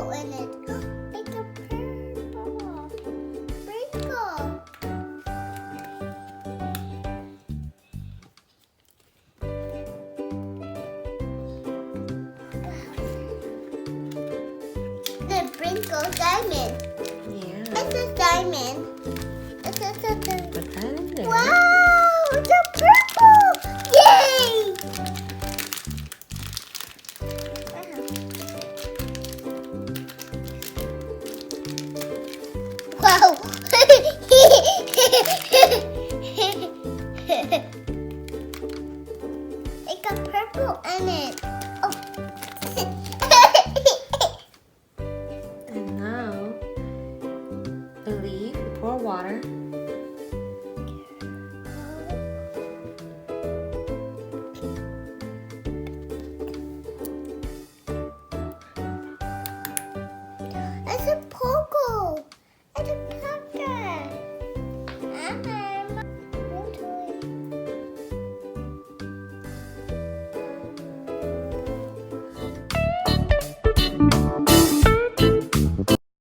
purple in it. It's a purple sprinkle. The sprinkle diamond. Yeah. It's a diamond. It's a diamond. Put that in there. Wow, it's a purple! Yay! Wow! It got purple in it. Oh. And now, believe you pour water. It's a pogo. It's a pumpkin.